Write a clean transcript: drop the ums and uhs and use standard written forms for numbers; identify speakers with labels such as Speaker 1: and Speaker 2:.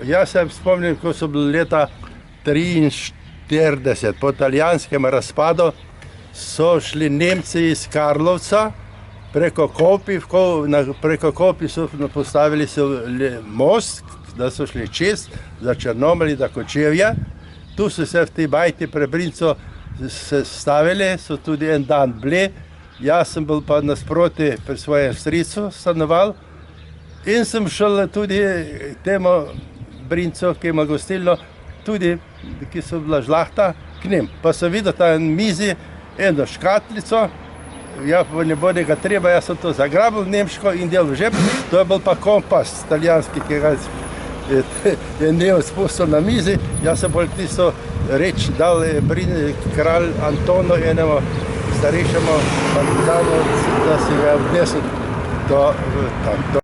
Speaker 1: Jaz se spomnim, ko so bili leta 1943, po italijanskem razpadu, so šli Nemci iz Karlovca preko Kopi so postavili most, da so šli čez za Črnomelj, za Kočevje. Tu so se v tej bajti prebrinco stavili, so tudi en dan bili. Jaz sem bil pa nasproti pri svojem stricu stanoval in sem šel tudi temu brinco, ki ima gostilno, tudi, ki so bila žlahta, k njim. Pa sem videl tam mizi, eno škatlico, ja, pa ne bo nekaj treba, jaz sem to zagrabil nemško in del v žep. To je bil pa kompas italijanski, ki ga je Nemec spustil na mizi. Jaz sem bolj tisto reč dal kralj Antono, enemu starejšemu partizanu, da si ga odnesel tam.